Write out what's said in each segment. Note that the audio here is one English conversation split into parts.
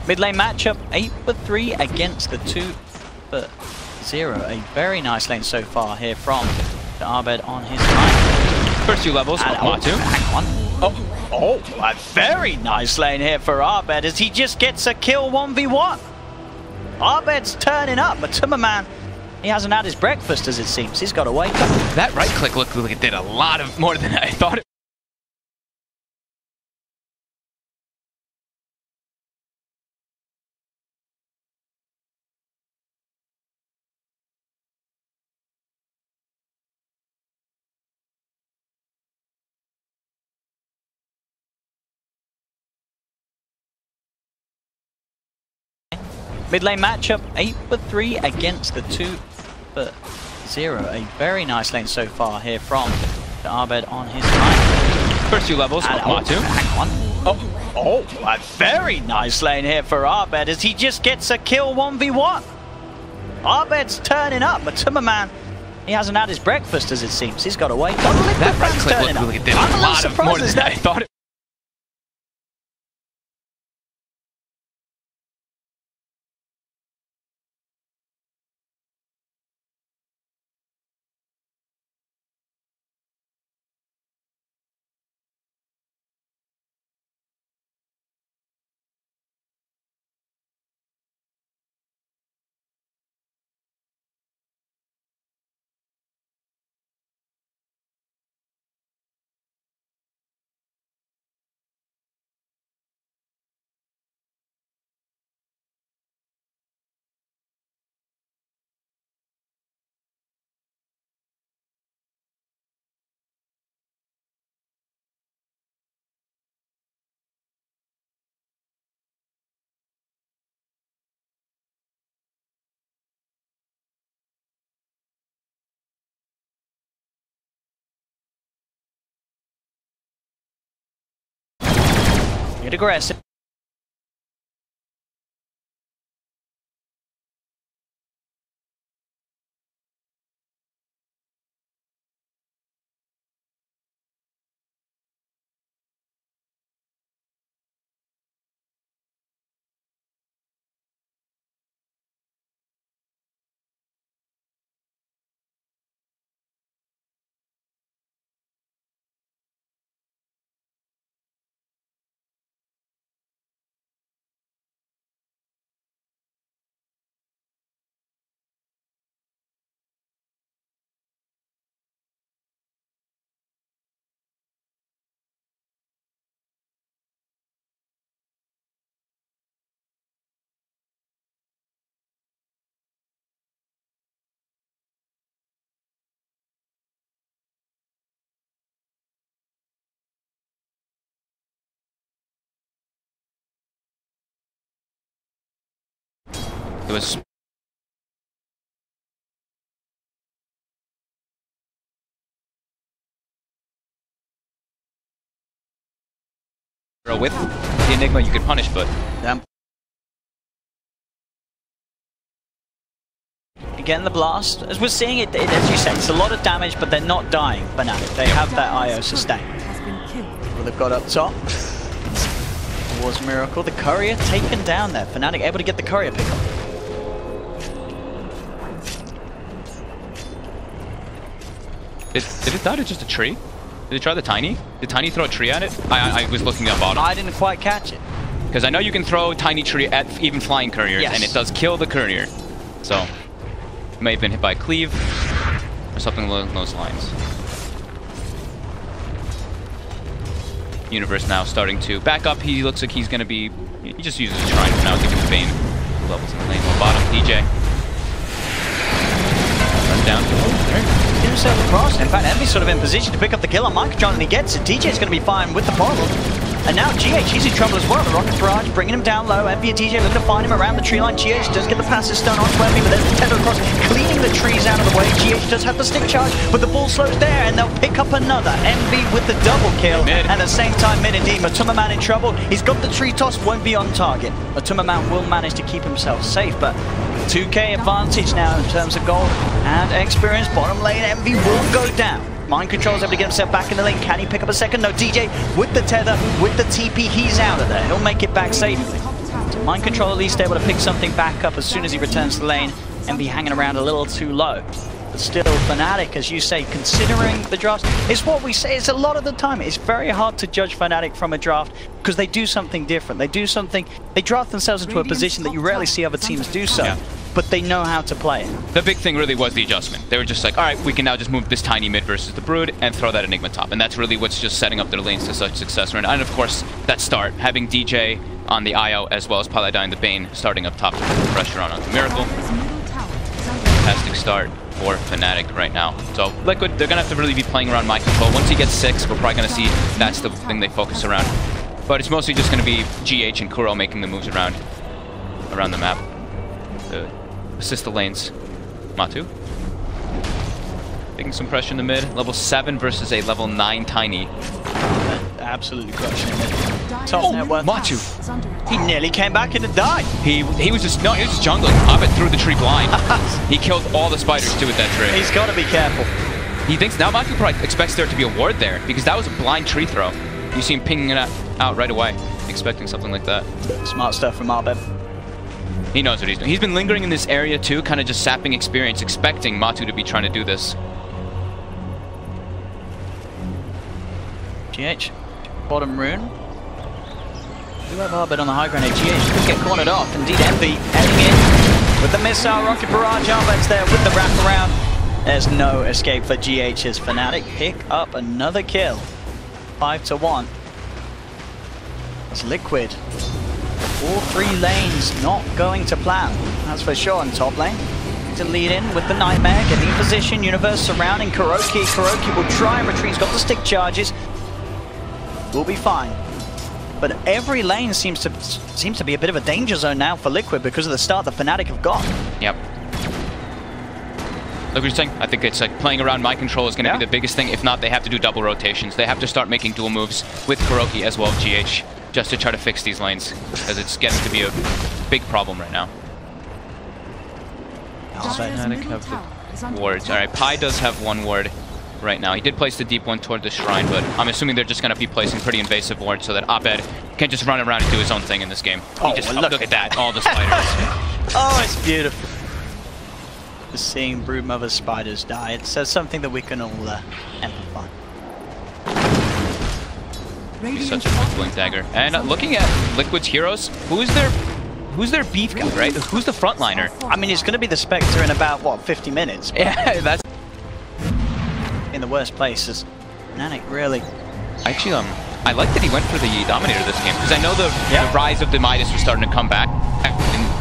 Mid lane matchup, 8-3 against the 2-0. A very nice lane so far here from the Abed on his side. First few levels, Matu. Hang on. Oh, a very nice lane here for Abed as he just gets a kill 1v1. Abed's turning up, but Tummerman, he hasn't had his breakfast as it seems. He's got to wake up. That right click looked like it did a lot of more than I thought it. Mid lane matchup, 8-3 against the 2-0. A very nice lane so far here from the Abed on his side. First few levels, Matu. Hang on. Oh, a very nice lane here for Abed as he just gets a kill 1v1. Abed's turning up, but Tummerman, he hasn't had his breakfast as it seems. He's got to wake up. That right click looked like it did a lot of more than I thought it. Get aggressive. It was with the Enigma you could punish, but Again, the blast, as we're seeing it, as you said, it's a lot of damage, but they're not dying. Fnatic, they have that IO sustain. Well, they've got up top. Towards Miracle, the courier taken down there. Fnatic able to get the courier pick up. Did it die to just a tree? Did it try the Tiny? Did Tiny throw a tree at it? I was looking at bottom. I didn't quite catch it. Because I know you can throw Tiny Tree at even flying couriers, yes, and it does kill the courier. So, it may have been hit by Cleave, or something along those lines. Universe now starting to back up. He looks like he's going to be... He just uses a Shrine for now to give Bane levels in the lane. On bottom, DJ. Runs down. Oh, there. Get himself across. In fact, Envy's sort of in position to pick up the kill on Microtron, and he gets it. DJ's going to be fine with the bottle. And now GH, he's in trouble as well. The Rocket Barrage bringing him down low. Envy and DJ looking to find him around the tree line. GH does get the passive stun onto Envy, but there's the tether across, cleaning the trees out of the way. GH does have the stick charge, but the ball slows there, and they'll pick up another. Envy with the double kill. Mid. And at the same time, mid indeed. Tummerman in trouble. He's got the tree toss, won't be on target. Tummerman will manage to keep himself safe, but 2k advantage now in terms of gold and experience. Bottom lane, Envy will go down. Mind Control's able to get himself back in the lane. Can he pick up a second? No, DJ with the tether, with the TP, he's out of there. He'll make it back safely. Mind Control at least able to pick something back up as soon as he returns to the lane. Envy hanging around a little too low. But still, Fnatic, as you say, considering the drafts, it's what we say, it's a lot of the time. It's very hard to judge Fnatic from a draft because they do something different. They do something, they draft themselves into a position that you rarely see other teams do so. Yeah. But they know how to play it. The big thing really was the adjustment. They were just like, all right, we can now just move this tiny mid versus the Brood and throw that Enigma top. And that's really what's just setting up their lanes to such success. And of course, that start, having DJ on the IO as well as Paladin the Bane starting up top to put the pressure on onto Miracle. Fantastic start for Fnatic right now. So Liquid, they're going to have to really be playing around Mind Control. Once he gets 6, we're probably going to see that's the thing they focus around. But it's mostly just going to be GH and Kuro making the moves around the map. Assist the lanes. Matu. Taking some pressure in the mid. Level 7 versus a level 9 Tiny. Absolutely crushing it. Top net worth. Matu. He nearly came back and died. He was just jungling. Abed threw the tree blind. He killed all the spiders too with that tree. He's got to be careful. He thinks now Matu probably expects there to be a ward there because that was a blind tree throw. You see him pinging it out right away, expecting something like that. Smart stuff from Abed. He knows what he's doing. He's been lingering in this area too, kind of just sapping experience, expecting Matu to be trying to do this. GH, bottom rune. We have Abed on the high ground. GH could get cornered off. Indeed, Envy heading in with the missile rocket barrage. Abed's there with the wraparound. There's no escape for GH's Fnatic. Pick up another kill. 5-1. It's Liquid. All 3 lanes not going to plan, that's for sure. On top lane, to lead in with the Nightmare, getting in position. Universe surrounding Kuroki. Kuroki will try and retreat. He's got the stick charges. We'll be fine. But every lane seems to be a bit of a danger zone now for Liquid because of the start that Fnatic have got. Yep. Like what you're saying, I think it's like playing around Mind Control is going to be the biggest thing. If not, they have to do double rotations. They have to start making dual moves with Kuroki as well as GH. Just to try to fix these lanes, because it's getting to be a big problem right now. Fnatic have the wards. Alright, Pi does have 1 ward right now. He did place the deep one toward the shrine, but I'm assuming they're just going to be placing pretty invasive wards so that Abed can just run around and do his own thing in this game. Oh, just, look at that, all the spiders. Oh, it's beautiful. Just seeing Broodmother's spiders die, it says something that we can all empathize. He's such a blink dagger. And looking at Liquid's heroes, who's their beef guy, right? Who's the frontliner? I mean, it's going to be the Spectre in about, what, 50 minutes? Yeah, that's... In the worst places. Fnatic, really. Actually, I like that he went for the Dominator this game, because I know the rise of the Midas was starting to come back. And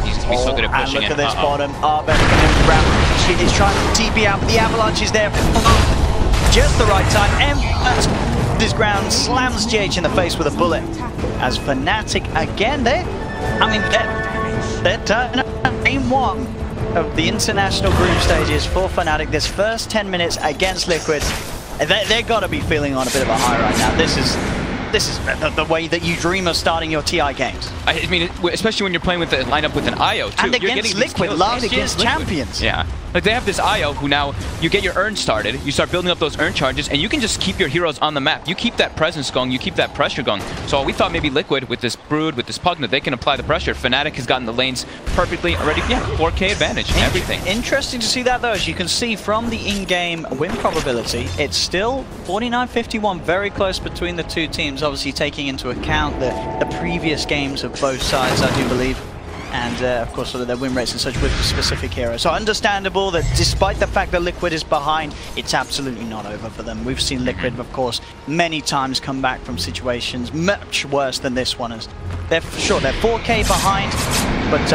he's going to be so good at pushing and look it. at this bottom. Abed around. She is trying to TP out. The Avalanche is there. Just the right time. This ground slams GH in the face with a bullet. As Fnatic again, they're game 1 of the international group stages for Fnatic. This first 10 minutes against Liquid, they're got to be feeling on a bit of a high right now. This is the way that you dream of starting your TI games. I mean, especially when you're playing with the lineup with an IO too. And against Liquid, last year's champions. Yeah. Like they have this IO who now, you get your urn started, you start building up those urn charges, and you can just keep your heroes on the map. You keep that presence going, you keep that pressure going. So we thought maybe Liquid, with this Brood, with this Pugna, they can apply the pressure. Fnatic has gotten the lanes perfectly already. Yeah, 4K advantage, everything. Interesting to see that though. As you can see from the in-game win probability, it's still 49-51, very close between the 2 teams, obviously taking into account the previous games of both sides, I do believe. And of course, sort of their win rates and such with specific heroes. So understandable that despite the fact that Liquid is behind, it's absolutely not over for them. We've seen Liquid, of course, many times come back from situations much worse than this one is. They're 4K behind, but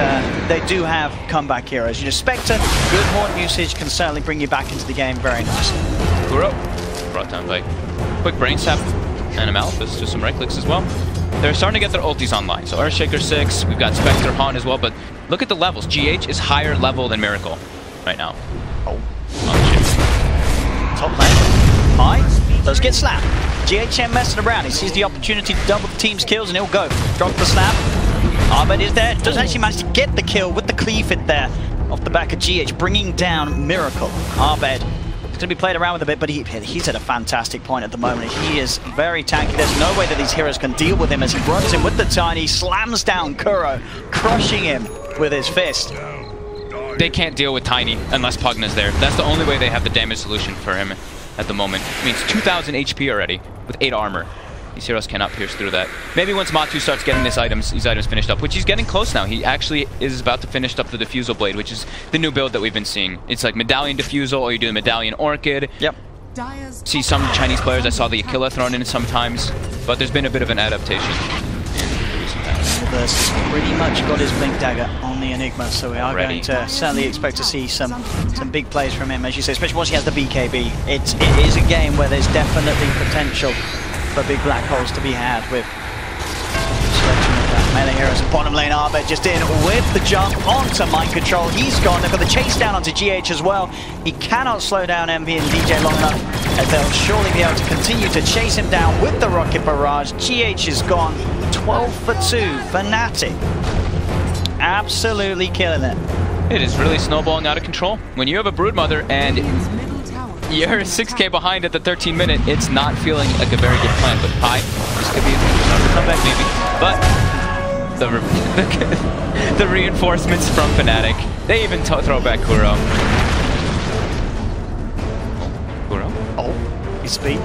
they do have comeback heroes. You know, Spectre, good horn usage can certainly bring you back into the game very nicely. Kuro, brought down by quick brain sap and a Malphus, just some right clicks as well. They're starting to get their ultis online. So Earthshaker 6, we've got Spectre, Han as well, but look at the levels. GH is higher level than Miracle right now. Oh shit. Top lane. High. Does get slapped. GHM messing around. He sees the opportunity to double the team's kills and he'll go. Drop the slap. Abed is there. Does actually manage to get the kill with the cleave hit there. Off the back of GH, bringing down Miracle. Abed It's going to be played around with a bit, but he's at a fantastic point at the moment. He is very tanky. There's no way that these heroes can deal with him as he runs in with the Tiny, slams down Kuro, crushing him with his fist. They can't deal with Tiny unless Pugna's there. That's the only way they have the damage solution for him at the moment. I mean, it's 2,000 HP already with 8 armor. These heroes cannot pierce through that. Maybe once Matu starts getting these items finished up, which he's getting close now. He actually is about to finish up the Diffusal Blade, which is the new build that we've been seeing. It's like Medallion Diffusal, or you do the Medallion Orchid. Yep. See some Chinese players, I saw the Aquila thrown in sometimes, but there's been a bit of an adaptation in recent times. Universe pretty much got his Blink Dagger on the Enigma, so we are going to certainly expect to see some big plays from him, as you say, especially once he has the BKB. It is a game where there's definitely potential for big black holes to be had with selection of that. Melee heroes in bottom lane. Arbet just in with the jump onto Mind Control. He's gone. They've got the chase down onto GH as well. He cannot slow down Envy and DJ long enough, as they'll surely be able to continue to chase him down with the Rocket Barrage. GH is gone. 12 for 2. Fnatic absolutely killing it. It is really snowballing out of control. When you have a Broodmother and you're 6k behind at the 13-minute, it's not feeling like a very good plan. But this could be another comeback maybe. But the reinforcements from Fnatic, they even throw back Kuro. Kuro? Oh, he's speed.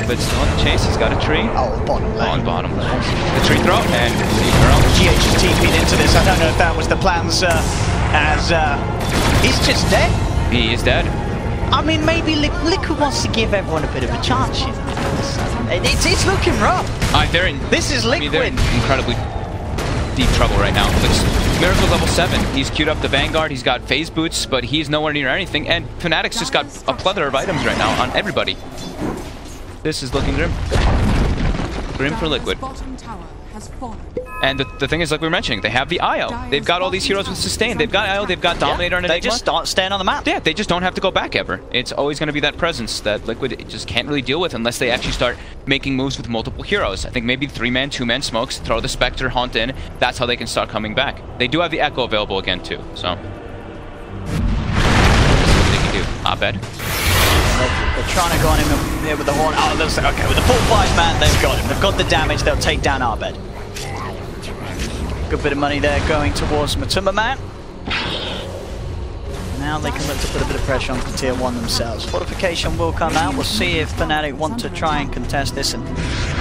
But still on the chase, he's got a tree. Oh, bottom lane. On bottom lane. The tree throw, and see Kuro. GH is TP'd into this. I don't know if that was the plan, sir, as he's just dead. He is dead. I mean, maybe Liquid wants to give everyone a bit of a chance, you know. It's looking rough. This is Liquid. I mean, they're in incredibly deep trouble right now. Miracle's level 7. He's queued up the Vanguard. He's got phase boots, but he's nowhere near anything. And Fnatic's just got a plethora of items right now on everybody. This is looking grim. Grim for Liquid. And the thing is, like we were mentioning, they have the IO. They've got all these heroes with sustain. They've got IO, they've got Dominator and Enigma. They just start staying on the map. Yeah, they just don't have to go back ever. It's always going to be that presence that Liquid just can't really deal with unless they actually start making moves with multiple heroes. I think maybe 3-man, 2-man smokes, throw the Spectre, Haunt in. That's how they can start coming back. They do have the Echo available again too, so. That's what they can do. Abed. They're trying to go on him with the Horn. Oh, okay, with the full 5-man, they've got him. They've got the damage, they'll take down Arbed. Good bit of money there going towards Matumba Man. Now they can look to put a bit of pressure on the tier 1 themselves. Fortification will come out. We'll see if Fnatic want to try and contest this and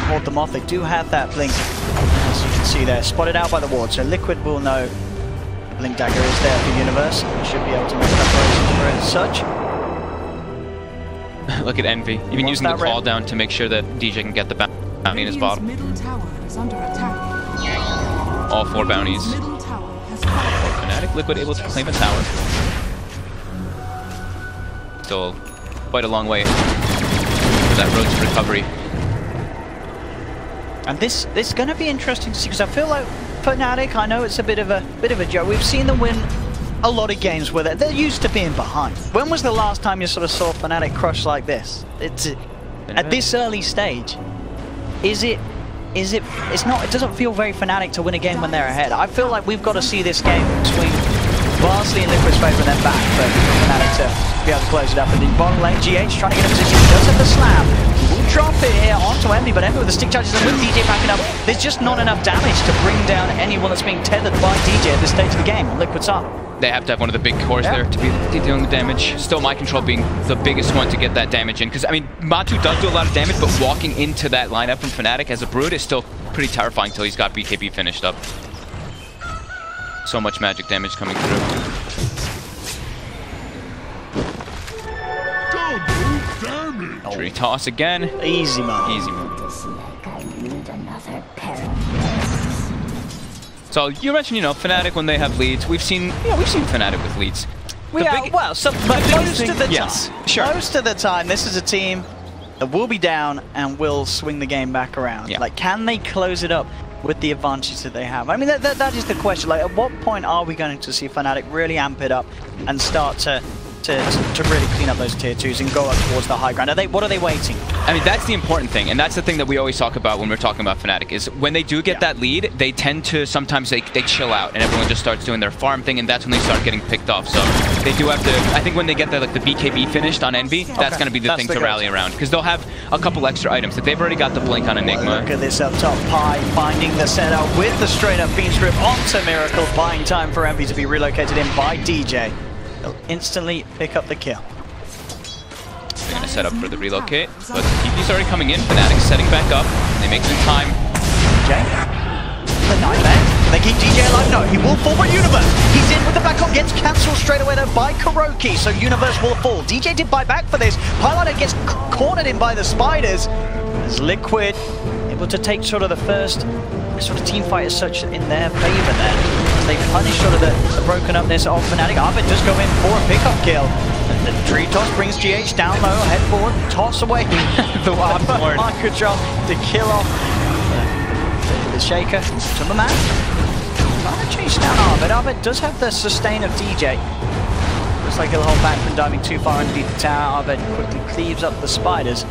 hold them off. They do have that blink, as you can see there, spotted out by the ward. So Liquid will know the Blink Dagger is there for Universe. Should be able to make preparations for it as such. Look at Envy. Even using the call down to make sure that DJ can get the bounty in his bottom. All 4 bounties. Fnatic, Liquid able to claim a tower. Still quite a long way for that road to recovery. And this is going to be interesting to see, because I feel like Fnatic, I know it's a bit of a joke. We've seen them win a lot of games where they're used to being behind. When was the last time you sort of saw Fnatic crush like this? It's at this early stage. It doesn't feel very Fnatic to win a game when they're ahead. I feel like we've got to see this game between vastly in Liquid's favour and then back for Fnatic to be able to close it up. And in bottom lane, GH trying to get a position. He does have the slam. We'll drop it here onto Envy, but Envy with the stick charges and with DJ backing up, there's just not enough damage to bring down anyone that's being tethered by DJ at this stage of the game. Liquid's up. They have to have one of the big cores there to be dealing the damage. Still, Mind Control being the biggest one to get that damage in. Because, I mean, Matu does do a lot of damage, but walking into that lineup from Fnatic as a Brood is still pretty terrifying until he's got BKB finished up. So much magic damage coming through. Tree toss again. Easy money. Easy money. So you mentioned, Fnatic when they have leads. We've seen Fnatic with leads. Most of the time. Sure. Most of the time, this is a team that will be down and will swing the game back around. Yeah. Like, can they close it up with the advantage that they have? I mean, that is the question. Like, at what point are we going to see Fnatic really amp it up and start to really clean up those tier 2s and go up towards the high ground? What are they waiting? I mean, that's the important thing, and that's the thing that we always talk about when we're talking about Fnatic, is when they do get that lead, they tend to, sometimes they chill out, and everyone just starts doing their farm thing, and that's when they start getting picked off. So they do have to, I think when they get the BKB finished on Envy, that's going to be the thing to rally around, because they'll have a couple extra items. If they've already got the Blink on Enigma. Look at this up top, Pi finding the setup with the straight up beam strip onto Miracle, buying time for Envy to be relocated in by DJ. They'll instantly pick up the kill. They're going to set up for the relocate, but the TP's already coming in. Fnatic setting back up. They make some time. DJ? The nightmare. They keep DJ alive? No, he will fall, but Universe! He's in with the back on, gets cancelled straight away though by Kuroki, so Universe will fall. DJ did buy back for this. Piloter gets cornered in by the Spiders. As Liquid able to take sort of the first sort of team fight as such in their favor there. As they punish sort of the broken upness of Fnatic. Arbit does go in for a pickup kill. And the tree toss brings GH down low, head forward, toss away the mind control to kill off the Shaker. Tumberman trying to chase down Arbit. Arbit does have the sustain of DJ. Looks like he'll hold back from diving too far underneath the tower. Arbit quickly cleaves up the Spiders.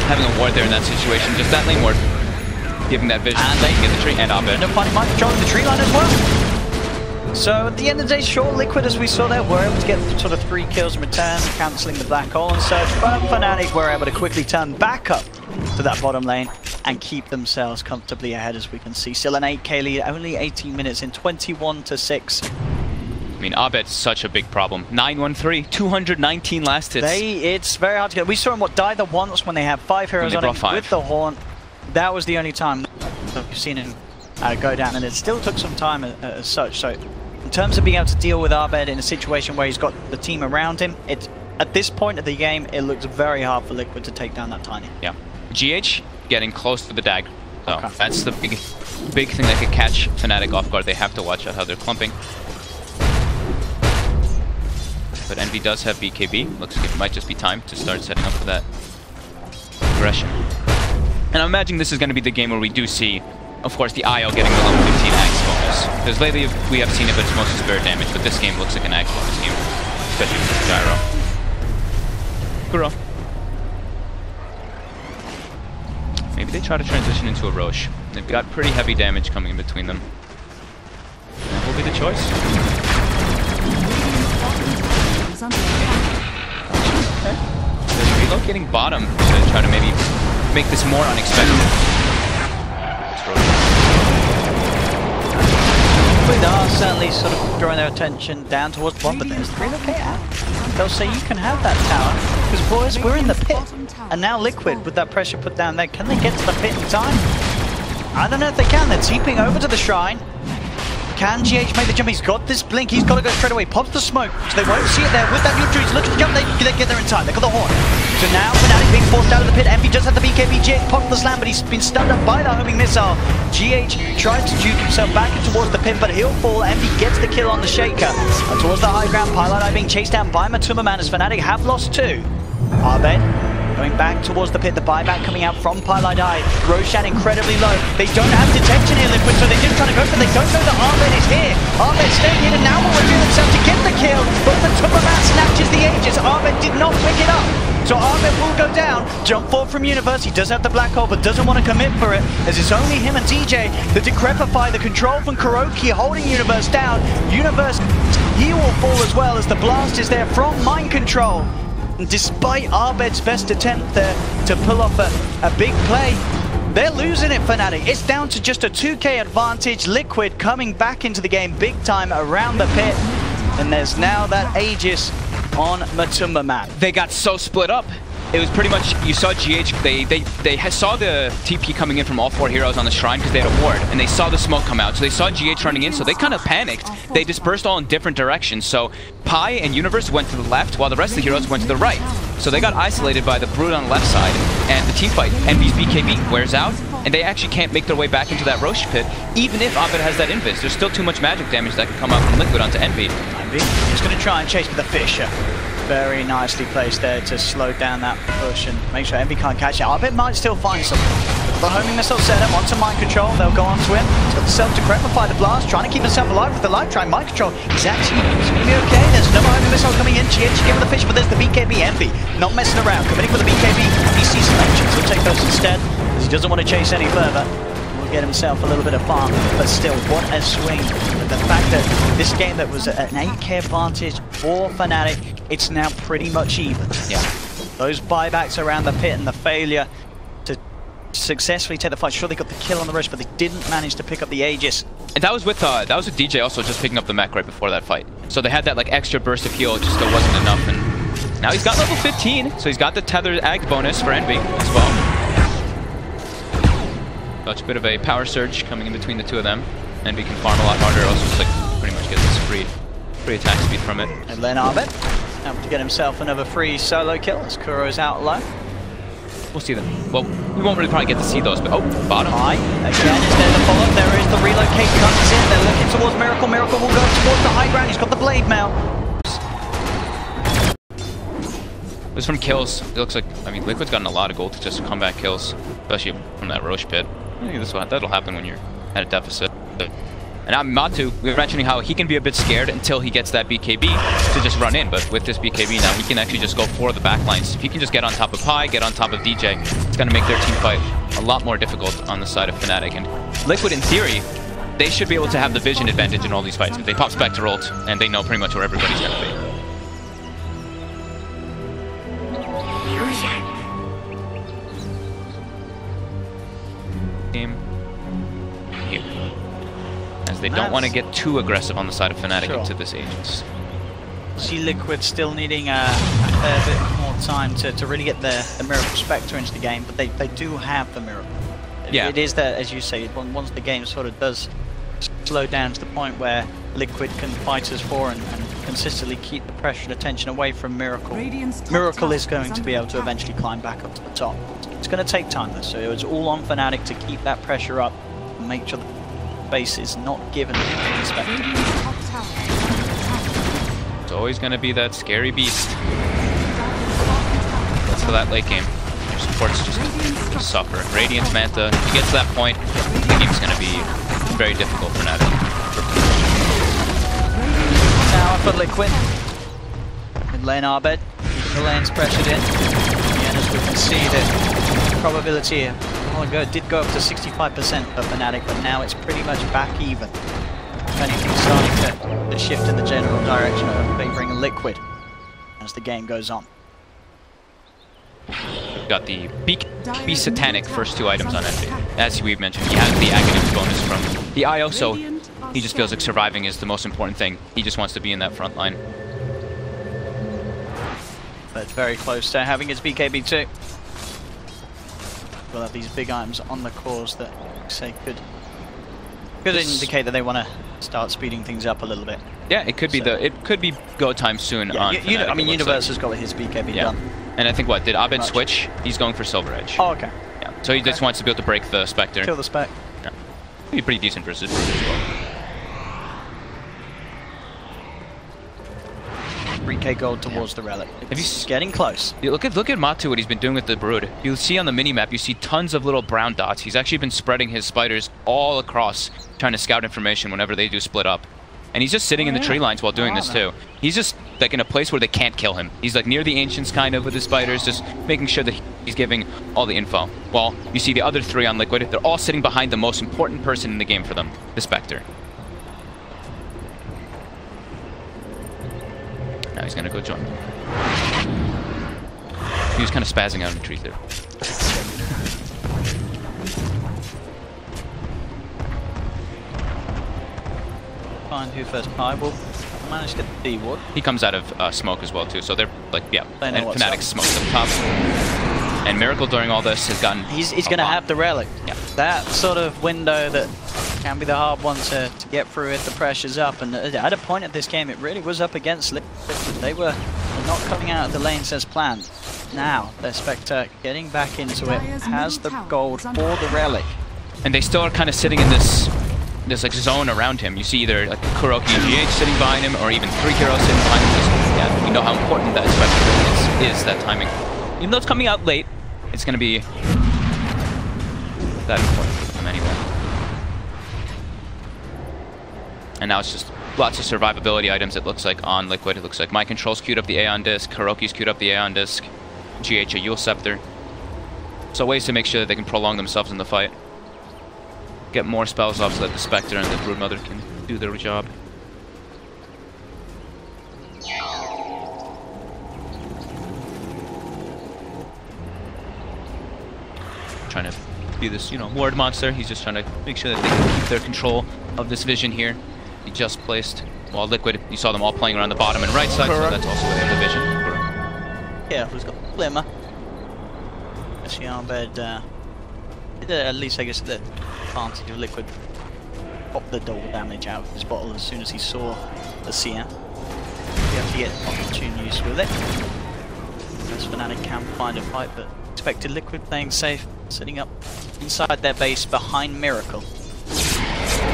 Having a ward there in that situation, just that lane ward. Giving that vision, and they can get the tree, and Arbit. End up finding mind controlling the tree line as well. So at the end of the day, sure, Liquid, as we saw there, were able to get sort of 3 kills in return, cancelling the black hole and such, but Fnatic were able to quickly turn back up to that bottom lane and keep themselves comfortably ahead, as we can see. Still an 8k lead, only 18 minutes in, 21-6. I mean, Arbit's such a big problem. 9-1-3, 219 last hits. It's very hard to get. We saw him, die the once when they had 5 heroes on him with the Horn. That was the only time we've seen him go down, and it still took some time as such. So in terms of being able to deal with Arbit in a situation where he's got the team around him, at this point of the game, it looks very hard for Liquid to take down that Tiny. Yeah. GH getting close to the Dag. So that's the big thing that could catch Fnatic off guard. They have to watch out how they're clumping. But Envy does have BKB. Looks like it might just be time to start setting up for that aggression. And I'm imagining this is going to be the game where we do see, of course, the IO getting the level 15 Axe bonus. Because lately we have seen it, but it's mostly spare damage. But this game looks like an Axe bonus game, especially with Gyro. Kuro. Maybe they try to transition into a Roche. They've got pretty heavy damage coming in between them. That will be the choice. Okay. They're relocating bottom to try to maybe make this more unexpected. They are certainly sort of drawing their attention down towards one, but there's the relocate out. They'll say you can have that tower, because boys, we're in the pit. And now Liquid, with that pressure put down there, can they get to the pit in time? I don't know if they can. They're teeping over to the shrine. Can GH make the jump? He's got this blink. He's got to go straight away. Pops the smoke, so they won't see it there. With that neutral, he's looking to jump. They get there in time. They got the horn. So now Fnatic being forced out of the pit. Envy does have the BKB. GH popped the slam, but he's been stunned up by the homing missile. GH tries to juke himself back towards the pit, but he'll fall. Envy gets the kill on the Shaker. And towards the high ground, Pilot Eye being chased down by Matumberman as Fnatic have lost 2. Arbit going back towards the pit, the buyback coming out from Pilot Eye. Roshan incredibly low. They don't have detection here, Liquid, so they're just trying to go for it. They don't know that Arbit is here. Arbit staying in and now will reveal himself to get the kill, but the Matumberman snatches the Aegis. Arbit did not pick it up. So Arbit will go down. Jump forward from Universe. He does have the black hole, but doesn't want to commit for it, as it's only him and DJ that decrepify. The control from Kuroki holding Universe down. Universe, he will fall as well, as the blast is there from mind control. And despite Arbit's best attempt there to pull off a big play, they're losing it, Fnatic. It's down to just a 2k advantage. Liquid coming back into the game big time around the pit. And there's now that Aegis on Matumberman. They got so split up. It was pretty much, you saw GH, they saw the TP coming in from all 4 heroes on the shrine because they had a ward, and they saw the smoke come out, so they saw GH running in, so they kind of panicked. They dispersed all in different directions, so Pi and Universe went to the left, while the rest of the heroes went to the right. So they got isolated by the Brood on the left side, and the team fight, Envy's BKB wears out, and they actually can't make their way back into that Roche pit, even if Arbit has that invis. There's still too much magic damage that can come out from Liquid onto Envy. Envy is going to try and chase with the Fisher. Very nicely placed there to slow down that push and make sure Envy can't catch it. Arbit might still find something. The homing missile set him onto mind control. They'll go onto him. He's got the self to gratify the blast, trying to keep himself alive with the life train. Mind control. He's going to be okay. There's another homing missile coming in. GH again with the fish, but there's the BKB Envy. Not messing around. Committing with the BKB. He sees some actions. He'll take those instead because he doesn't want to chase any further. Will get himself a little bit of farm, but still, what a swing. But the fact that this game that was an 8k advantage for Fnatic, it's now pretty much even. Yeah. Those buybacks around the pit and the failure to successfully take the fight. Sure, they got the kill on the rush, but they didn't manage to pick up the Aegis. And that was with DJ also just picking up the mech right before that fight. So they had that like extra burst of heal, it just still wasn't enough. And now he's got level 15, so he's got the tethered ag bonus for Envy as well. Such a bit of a power surge coming in between the two of them. Envy can farm a lot harder, also just like pretty much get this free attack speed from it. And Lenarbet able to get himself another free solo kill as Kuro's out low. We'll see them. Well, we won't really probably get to see those, but bottom. High. Again, is there the follow-up? There is the relocate comes in. They're looking towards Miracle. Miracle will go towards the high ground. He's got the blade mail. It was from kills. It looks like, I mean, Liquid's gotten a lot of gold to just combat kills, especially from that Roche pit. I think that'll happen when you're at a deficit. And now Matu, we were mentioning how he can be a bit scared until he gets that BKB to just run in, but with this BKB now, he can actually just go for the backlines. If he can just get on top of Pi, get on top of DJ, it's going to make their team fight a lot more difficult on the side of Fnatic. And Liquid, in theory, they should be able to have the vision advantage in all these fights. They pop Spectre ult, and they know pretty much where everybody's going to be. Game here. As they don't want to get too aggressive on the side of Fnatic into this Aegis. See Liquid still needing a fair bit more time to really get the Miracle Spectre into the game, but they do have the Miracle. Yeah. It is that, as you say, once the game sort of does slow down to the point where Liquid can fight as four and consistently keep the pressure and attention away from Miracle. Miracle is going to be able to eventually climb back up to the top. It's going to take time though, so it's all on Fnatic to keep that pressure up and make sure the base is not given to the Spectre. It's always going to be that scary beast. That's for that late game. Your supports just suffer. Radiant, Manta, if you get to that point, the game's going to be very difficult for Fnatic. Now for Liquid. In lane Arbed, the lane's pressured in. Again, as we can see, the probability did go up to 65% for Fnatic, but now it's pretty much back even. If anything, starting to shift in the general direction of favouring Liquid as the game goes on. We've got the Be Satanic first two items on Envy. As we've mentioned, he has the Aghanim bonus from the IO, so he just feels like surviving is the most important thing. He just wants to be in that front line. But it's very close to having his BKB too. We'll have these big items on the cores that, say, could indicate that they want to start speeding things up a little bit. Yeah, it could be go time soon. Yeah, on I mean, Universe has got his BKB done. And I think did Abed switch? He's going for Silver Edge. Oh, okay. Yeah. So he just wants to be able to break the Spectre. Kill the Spec. Yeah. Be pretty decent versus Brood as well. 3k gold towards the Relic. He's getting close. Look at Matu, what he's been doing with the Brood. You'll see on the minimap, you see tons of little brown dots. He's actually been spreading his spiders all across, trying to scout information whenever they do split up. And he's just sitting in the tree lines while doing this too. He's just like in a place where they can't kill him. He's like near the Ancients kind of with his spiders, just making sure that he's giving all the info. While you see the other three on Liquid, they're all sitting behind the most important person in the game for them, the Spectre. Now he's gonna go join. He was kind of spazzing out in the trees there. Find who first. I will manage to get the D-Ward. He comes out of smoke as well too, so they're like, yeah, they know and Fnatic smokes up top. And Miracle during all this has gotten He's going to have the Relic. Yeah. That sort of window that can be the hard one to get through if the pressure's up. And at a point of this game, it really was up against Liquid. They were not coming out of the lanes as planned. Now, their Spectre getting back into it, has the gold for the Relic. And they still are kind of sitting in this like zone around him. You see either like Kuroki and GH sitting behind him, or even 3 heroes sitting behind him. Just, yeah, you know how important that Spectre is that timing. Even though it's coming out late, it's going to be that important for them anyway. And now it's just lots of survivability items, it looks like, on Liquid. It looks like Mind Control's queued up the Aeon Disc, Hiroki's queued up the Aeon Disc, GH a Yule Scepter. So ways to make sure that they can prolong themselves in the fight. Get more spells off so that the Spectre and the Broodmother can do their job. Trying to be this, you know, ward monster. He's just trying to make sure that they can keep their control of this vision here. He just placed, while Liquid, you saw them all playing around the bottom and right side, so that's also within the vision. Yeah, who's got Glimmer. Actually, Arbed, at least I guess the advantage of Liquid popped the double damage out of his bottle as soon as he saw the CM. You have to get opportune use with it. As Fnatic can find a fight, but expected Liquid playing safe, sitting up inside their base behind Miracle.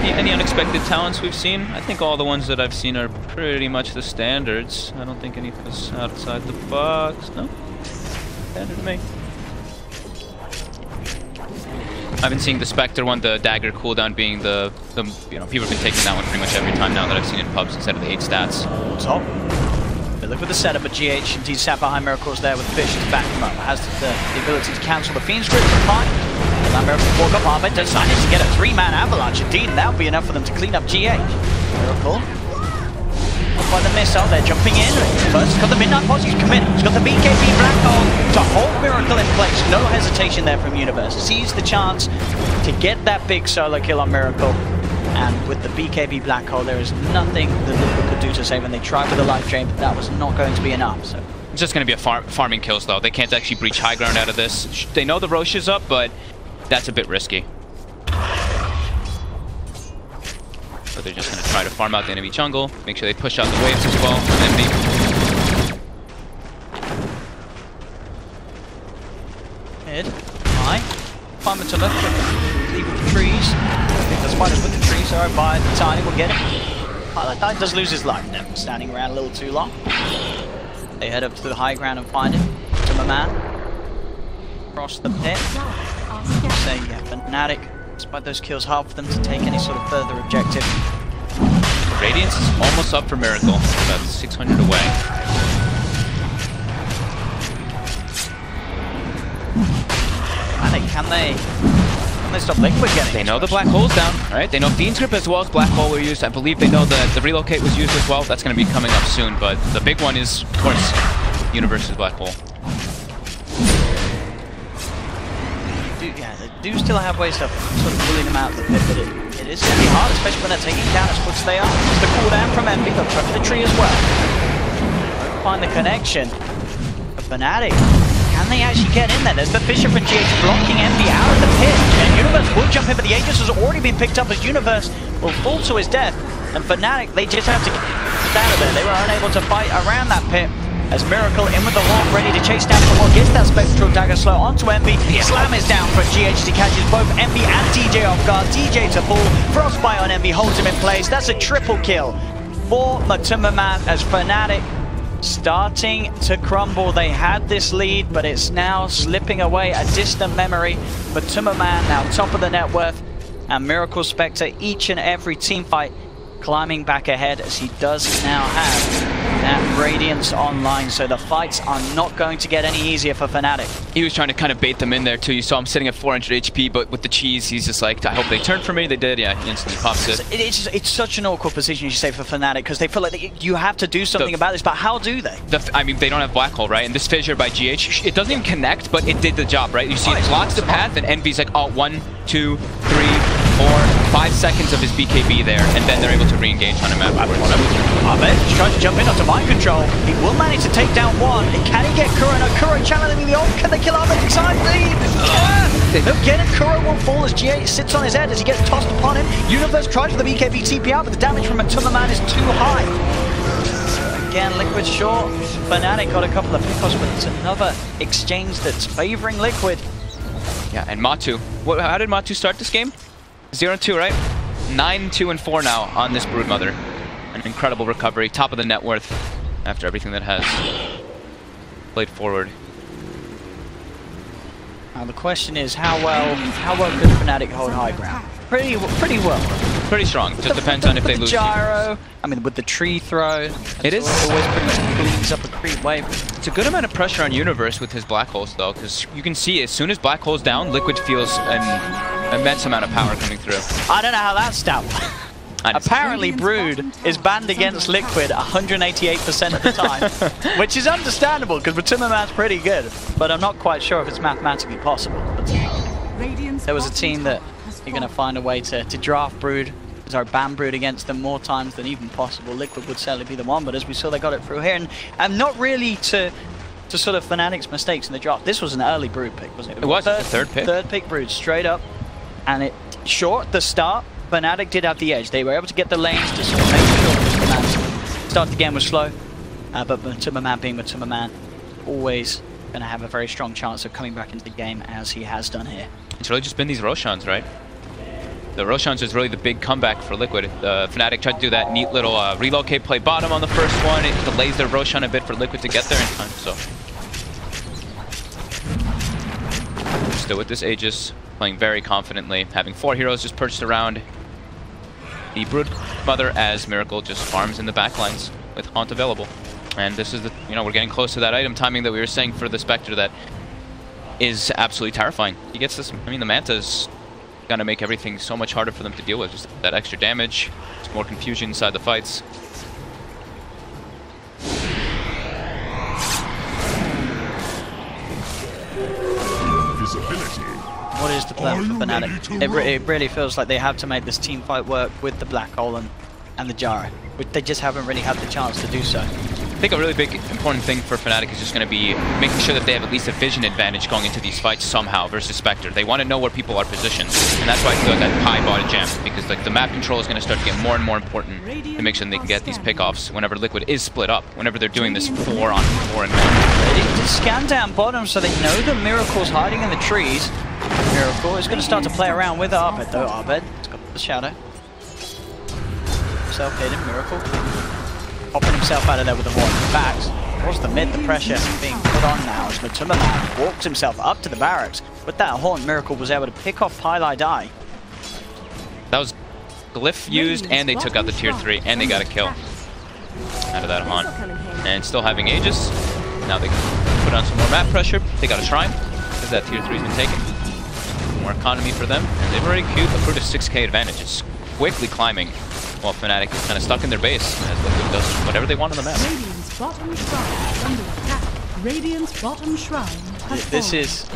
Any unexpected talents we've seen? I think all the ones that I've seen are pretty much the standards. I don't think anything's outside the box. No? Standard to me. I've been seeing the Spectre one, the dagger cooldown being the you know, people have been taking that one pretty much every time now that I've seen it in pubs instead of the 8 stats. Top. But look at the setup, but GH indeed sat behind Miracle's there with Fish to back him up. Has the ability to cancel the Fiend's Grip, fine. That Miracle walk up Arbed decided to get a 3-man avalanche indeed, and that'll be enough for them to clean up GH. Miracle. Up by the missile, they're jumping in. First, he's got the Midnight Pulse, he's committed. He's got the BKB Black Hole to hold Miracle in place. No hesitation there from Universe. Sees the chance to get that big solo kill on Miracle. And with the BKB Black Hole, there is nothing that Liquid could do to save, and they tried with the life drain, but that was not going to be enough. So it's just going to be a farming kills, though. They can't actually breach high ground out of this. They know the Roche is up, but that's a bit risky. So they're just going to try to farm out the enemy jungle, make sure they push out the waves as well. Mid, high, farm to left, leave with the trees. I think the spiders with the trees are by the Tiny will get him. That does lose his life now, standing around a little too long. They head up to the high ground and find him. To my man. Across the pit. Say, yeah, Fnatic. Despite those kills, hard for them to take any sort of further objective. Radiance is almost up for Miracle, about 600 away. Can they stop Liquid getting? They know the Black Hole's down, right? They know Fiend's Grip as well as Black Hole were used. I believe they know that the Relocate was used as well. That's going to be coming up soon, but the big one is, of course, Universe's Black Hole. They do still have ways of sort of pulling them out of the pit, but it is going to be hard, especially when they're taking down as quick as they are. It's the cooldown from Envy, they'll try for the tree as well. Find the connection. But Fnatic, can they actually get in there? There's the Fisher from GH blocking Envy out of the pit. And Universe will jump in, but the Aegis has already been picked up as Universe will fall to his death. And Fnatic, they just have to get out of there. They were unable to fight around that pit. As Miracle in with the Hawk, ready to chase down some more. Gets that Spectral Dagger slow onto Envy. Slam is down for GH. He catches both Envy and DJ off guard. DJ to fall. Frostbite on Envy holds him in place. That's a triple kill for Matumbaman as Fnatic starting to crumble. They had this lead, but it's now slipping away, a distant memory. Matumbaman now top of the net worth, and Miracle Spectre each and every team fight climbing back ahead as he does now have that Radiance online, so the fights are not going to get any easier for Fnatic. He was trying to kind of bait them in there too. You saw him sitting at 400 HP, but with the cheese, he's just like, I hope they turn for me. They did, yeah, he instantly pops it. It's such an awkward position, you say, for Fnatic, because they feel like you have to do something about this, but how do they? I mean, they don't have Black Hole, right? And this Fissure by GH, it doesn't even connect, but it did the job, right? You see it blocks the path, and Envy's like, oh, 1, 2, 3, 4, 5 seconds of his BKB there, and then they're able to re-engage on him afterwards. Arbed tries to jump in onto Mind Control. He will manage to take down one. Can he get Kuro? No, Kuro channeling the ult. Can they kill Arbed inside? They'll get him. Kuro will fall as GH sits on his head as he gets tossed upon him. Universe tries for the BKB TP out, but the damage from Matumbaman is too high. Again, Liquid short. Fnatic got a couple of pickoffs, but it's another exchange that's favoring Liquid. Yeah, and Matu. How did Matu start this game? 0-2, right? 9-2-4 now on this Broodmother. An incredible recovery, top of the net worth after everything that has played forward. Now the question is, how well could Fnatic hold high ground? Pretty well. Pretty strong. Just depends on if they lose. Gyro, I mean, with the tree throw, it is always pretty much cleans up a creep wave. It's a good amount of pressure on Universe with his black holes though, because you can see as soon as black hole's down, Liquid feels an immense amount of power coming through. I don't know how that's stat. Apparently Brood is banned against Liquid 188% of the time, which is understandable because Matsumaman's pretty good, but I'm not quite sure if it's mathematically possible. But there was a team that you're going to find a way to draft Brood, ban Brood against them more times than even possible. Liquid would certainly be the one, but as we saw, they got it through here, and not really to sort of Fnatic's mistakes in the draft. This was an early Brood pick, wasn't it? It was the third pick. Third pick Brood, straight up, and it short the start. Fnatic did have the edge. They were able to get the lanes to sort of make sure that start the game was slow, but Matsumaman being Matsumaman, always going to have a very strong chance of coming back into the game as he has done here. It's really just been these Roshans, right? The Roshans is really the big comeback for Liquid. Fnatic tried to do that neat little relocate play bottom on the first one. It delays their Roshan a bit for Liquid to get there in time, so. Still with this Aegis, playing very confidently, having 4 heroes just perched around. The Brood Mother as Miracle just farms in the backlines with Haunt available. And this is the, we're getting close to that item timing that we were saying for the Spectre that is absolutely terrifying. He gets this, I mean, the Manta's gonna make everything so much harder for them to deal with. Just that extra damage, just more confusion inside the fights. What is the plan for Fnatic? It really feels like they have to make this team fight work with the Black Hole and the Gyro, which they just haven't really had the chance to do so. I think a really big important thing for Fnatic is just going to be making sure that they have at least a vision advantage going into these fights somehow versus Spectre. They want to know where people are positioned, and that's why I feel like that Pi bought a gem, because like the map control is going to start to get more and more important to make sure they can get these pickoffs whenever Liquid is split up, whenever they're doing this 4-on-4 and 1. They need to scan down bottom so they know the Miracle's hiding in the trees. Miracle is going to start to play around with Arbed though. Arbed has got the shadow. Self-hidden Miracle. Popping himself out of there with the Haunt. In fact, towards the mid, the pressure being put on now as Matsumaman walks himself up to the barracks. With that Haunt, Miracle was able to pick off Pylai Die. That was Glyph used, and they took out the tier 3, and they got a kill out of that Haunt. And still having Aegis. Now they can put on some more map pressure. They got a Shrine, because that tier 3's been taken. More economy for them, and they've already accrued a 6k advantage. It's quickly climbing, while Fnatic is kind of stuck in their base as Liquid does whatever they want on the map. Radiant's bottom shrine under attack. Radiant's bottom shrine. This is,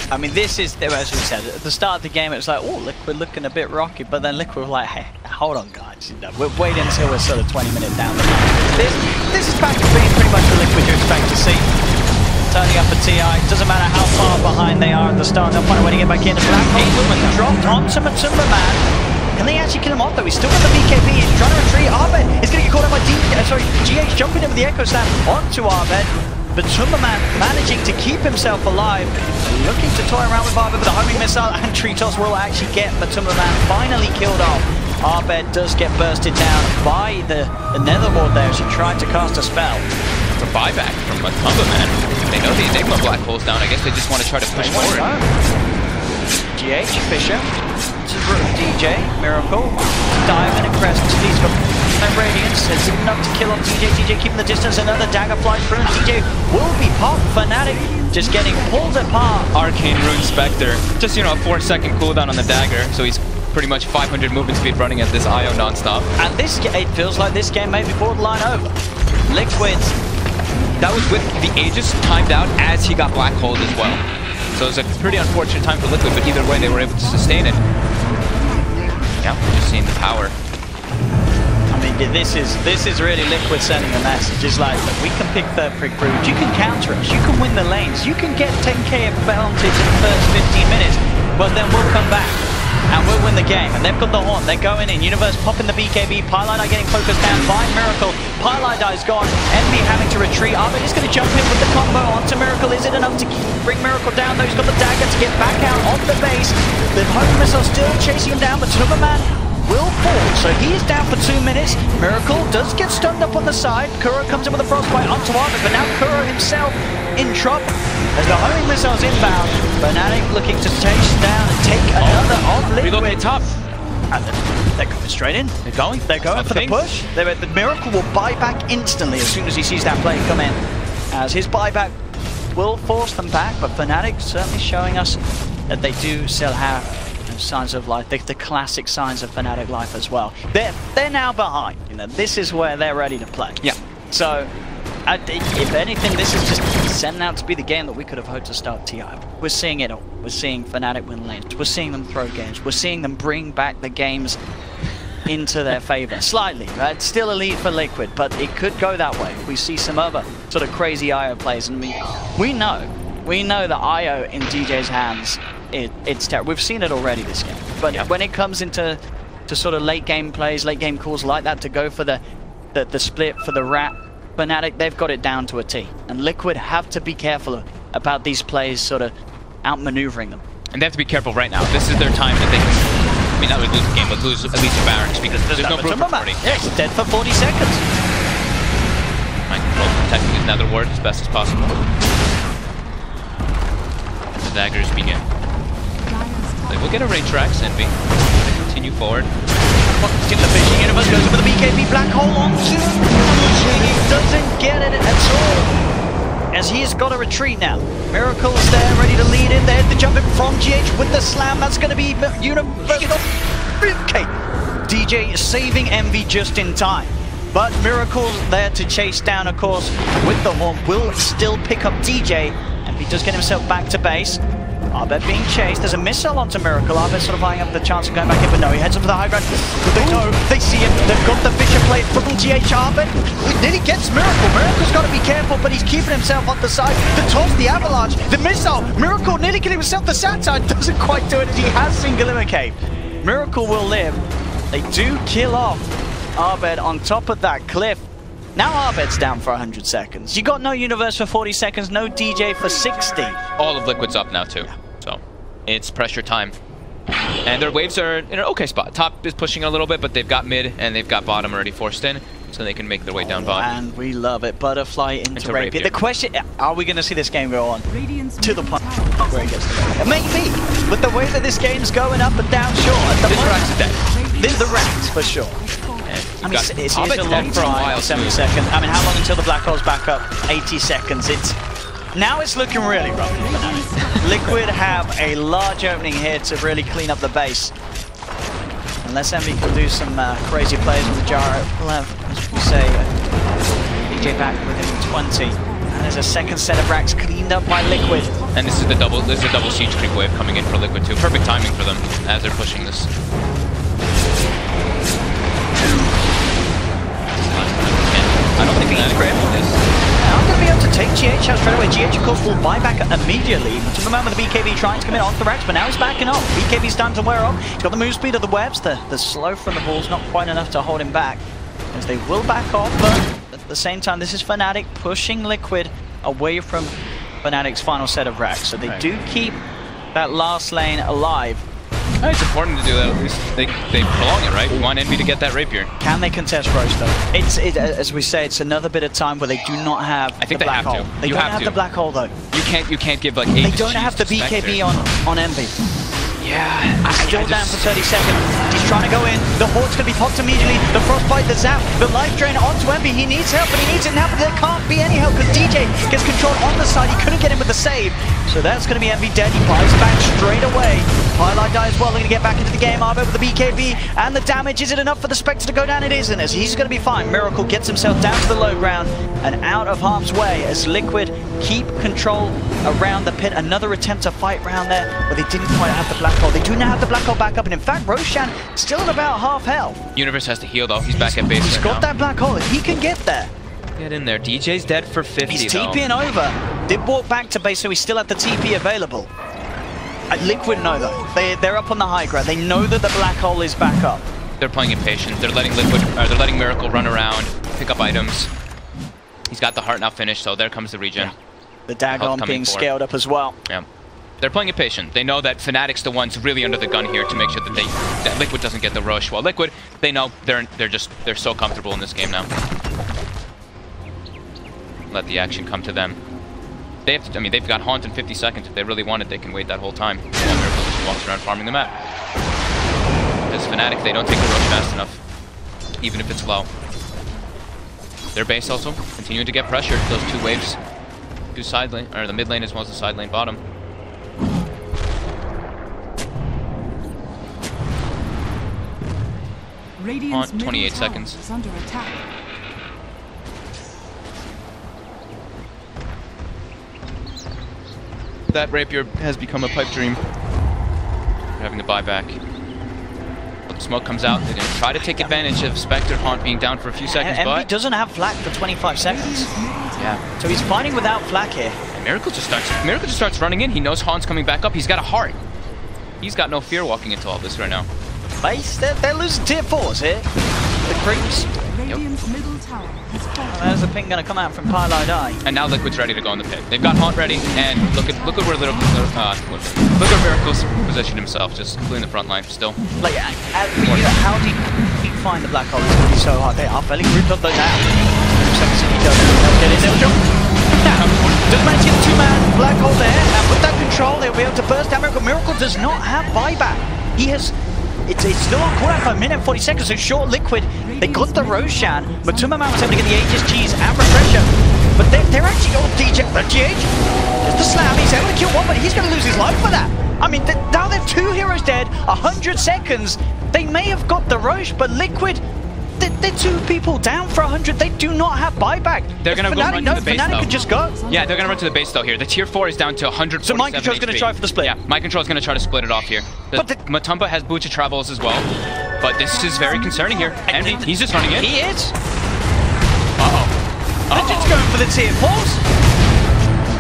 I mean, this is, as we said, at the start of the game it was like, oh, Liquid looking a bit rocky, but then Liquid were like, hey, hold on guys, we'll wait until we're sort of 20 minutes down the line. This is back to being pretty much the Liquid you expect to see. Turning up a TI, doesn't matter how far behind they are at the start, they'll find a way to get back in. Black Hole dropped onto Matsumaman. Can they actually kill him off though? He's still got the BKB, he's trying to retreat. Arbed is going to get caught up by GH jumping in with the Echo Slam onto Arbed. Matsumaman managing to keep himself alive, looking to toy around with Arbed, but the homing missile and tree toss will actually get Matsumaman finally killed off. Arbed does get bursted down by the Netherlord there as he tried to cast a spell. It's a buyback from Matsumaman. They know the Enigma Black Hole's down. I guess they just want to try to push forward. GH, Fisher, DJ, Miracle, Diamond and Crescent. He's got no Radiance. It's enough to kill on DJ. DJ keeping the distance. Another dagger flies through, and DJ will be popped. Fnatic just getting pulled apart. Arcane Rune Spectre. Just, a 4-second cooldown on the dagger. So he's pretty much 500 movement speed running at this IO non-stop. And it feels like this game may be borderline over. Liquid. That was with the Aegis timed out as he got Black Holed as well. So it was a pretty unfortunate time for Liquid, but either way they were able to sustain it. Yeah, we're just seeing the power. I mean, this is really Liquid sending a message. It's like, look, we can pick third pick Brood, you can counter us, you can win the lanes, you can get 10k advantage in the first 15 minutes, but then we'll come back. And we'll win the game. And they've got the Haunt. They're going in. Universe popping the BKB. Pylai getting focused down by Miracle. Pylai is gone. Envy having to retreat. Arbed is going to jump in with the combo onto Miracle. Is it enough to bring Miracle down? Though he's got the dagger to get back out of the base. The home missile still chasing him down, but Matsumaman will fall. So he is down for 2 minutes. minutes. Miracle does get stunned up on the side. Kuro comes in with a frostbite onto Arbit, but now Kuro himself in trouble. As the homing missiles inbound, Fnatic looking to chase down and take another off Liquid. Relocate top. And they're going straight in. They're going. They're going for the push. The Miracle will buy back instantly as soon as he sees that play come in. As his buyback will force them back, but Fnatic certainly showing us that they do still have signs of life, the classic signs of Fnatic life as well. They're now behind. You know, this is where they're ready to play. Yeah. So, if anything, this is just setting out to be the game that we could have hoped to start TI. We're seeing it all. We're seeing Fnatic win lanes. We're seeing them throw games. We're seeing them bring back the games into their favor. Slightly. It's still a lead for Liquid, but it could go that way. We see some other sort of crazy IO plays, and we know that IO in DJ's hands, it's terrible. We've seen it already this game. But when it comes into sort of late game plays, late game calls like that, to go for the split for the rat, Fnatic, they've got it down to a T. And Liquid have to be careful about these plays sort of outmaneuvering them. And they have to be careful right now. This is their time that they can, I mean, not lose the game, but lose at least a barracks, because there's no proof of 40. Yeah, it's dead for 40 seconds. Mind control, protecting his nether ward as best as possible. And the daggers begin. They will get a range tracks, Envy. They continue forward. Skip the fishing universe, goes over the BKB black hole onto. He doesn't get it at all, as he has got to retreat now. Miracle's there, ready to lead in. They hit the jump in from GH with the slam. That's going to be universal. Okay, DJ is saving Envy just in time. But Miracle's there to chase down, of course, with the horn. Will still pick up DJ, and he does get himself back to base. Arbet being chased. There's a missile onto Miracle. Arbet sort of eyeing up the chance of going back in, but no, he heads up for the high ground. But they know, they see him. They've got the Fisher plate from GH. Arbet nearly gets Miracle. Miracle's got to be careful, but he's keeping himself off the side. The toss, the avalanche, the missile. Miracle nearly getting himself the satire. Doesn't quite do it as he has seen Glimmer Cave. Miracle will live. They do kill off Arbet on top of that cliff. Now Arbet's down for 100 seconds. You got no Universe for 40 seconds, no DJ for 60. All of Liquid's up now too, so it's pressure time. And their waves are in an okay spot. Top is pushing a little bit, but they've got mid and they've got bottom already forced in, so they can make their way down bottom. And we love it. Butterfly into Rapier. The question, are we going to see this game go on to the point where it gets to Rapier? Maybe, but the way that this game's going up and down, sure. This Rax is dead. This the Rax, for sure. I mean, it's a long time, 70 seconds. I mean, how long until the black hole's back up? 80 seconds. Now it's looking really rough. Liquid have a large opening here to really clean up the base. Unless Envy can do some crazy plays with the gyro, we'll have, as we say, DJ back within 20. And there's a second set of racks cleaned up by Liquid. And this is the double siege creep wave coming in for Liquid too. Perfect timing for them as they're pushing this. I don't think he's ready for this. I'm going to be able to take GH out straight away. GH, of course, will buy back immediately. But to the moment, the BKB trying to come in off the racks, but now he's backing off. BKB's time to wear off. He's got the move speed of the webs. The slow from the balls not quite enough to hold him back, as they will back off. But at the same time, this is Fnatic pushing Liquid away from Fnatic's final set of racks. So they do keep that last lane alive. It's important to do that. At least they prolong it, right? We want Envy to get that rapier. Can they contest Roche though? As we say, it's another bit of time where they do not have the black hole. They don't have the black hole though. You can't give like 8. They don't have the BKB on Envy. Yeah. Still down for 30 seconds. He's trying to go in. The Horde's going to be popped immediately. The Frostbite, the Zap, the Life Drain onto Envy. He needs help, but he needs it now, but there can't be any help because DJ gets control on the side. He couldn't get him with the save. So that's going to be Envy dead. He buys back straight away. Highlight die as well. They're going to get back into the game. Arbo with the BKB and the damage. Is it enough for the Spectre to go down? It isn't, as he's going to be fine. Miracle gets himself down to the low ground and out of harm's way as Liquid keep control around the pit. Another attempt to fight around there, but they didn't quite have the black hole. They do now have the black hole back up, and in fact, Roshan still at about half health. Universe has to heal though. He's back at base. He's got that black hole. If he can get there. Get in there. DJ's dead for 50. He's TPing over. Did walk back to base, so he's still at the TP available. Liquid know though. They're up on the high ground. They know that the black hole is back up. They're playing impatient. They're letting Miracle run around, pick up items. He's got the heart now finished, so there comes the regen. Yeah. The Dagon being scaled up as well. Yeah. They're playing it patient. They know that Fnatic's the ones really under the gun here to make sure that that Liquid doesn't get the rush. While Liquid, they know they're so comfortable in this game now. Let the action come to them. They have to, I mean, they've got Haunt in 50 seconds. If they really want it, they can wait that whole time. While Miracle just walks around farming the map. As Fnatic, they don't take the rush fast enough, even if it's low. Their base also continuing to get pressured. Those two waves, two side lane, or the mid lane as well as the side lane bottom. Radiant's 28 middle seconds. tower is under attack. That rapier has become a pipe dream. They're having to buy back. But the smoke comes out. They're going to try to take advantage of Spectre Haunt being down for a few seconds. Envy doesn't have flak for 25 seconds. Yeah. So he's fighting without flak here. And Miracle just starts running in. He knows Haunt's coming back up. He's got a heart. He's got no fear walking into all this right now. Base, they're losing tier 4s here. The creeps. Radiant's middle tower is falling. There's the ping gonna come out from Pylite Eye. And now Liquid's ready to go in the pit. They've got Haunt ready, and look at where look at Miracle's positioned himself, just completely in the front line still. Like, how do you find the black hole? It's gonna be so hard. They are fairly grouped up those out. He does get in there. Now, does manage to get the two-man black hole there, and with that control, they'll be able to burst down Miracle. Miracle does not have buyback. He has. It's still on cooldown for a minute and 40 seconds, so short Liquid. They got the Roshan, but Tumamam was able to get the Aegis G's and Refresher. But they're actually on DJ. GH, just the slam, he's able to kill one, but he's going to lose his life for that. I mean, now they've two heroes dead, 100 seconds. They may have got the Roche, but Liquid, they're two people down for 100. They do not have buyback. They're going to go run to the base, Fnatic though. could just go. Yeah, they're going to run to the base, though, here. The tier 4 is down to 100. So Mind Control's going to try for the split. Yeah, Mind Control's going to try to split it off here. Matumba has Bucha Travels as well, but this is very concerning here. And he's just running in. He is. Legend's going for the tier 4s.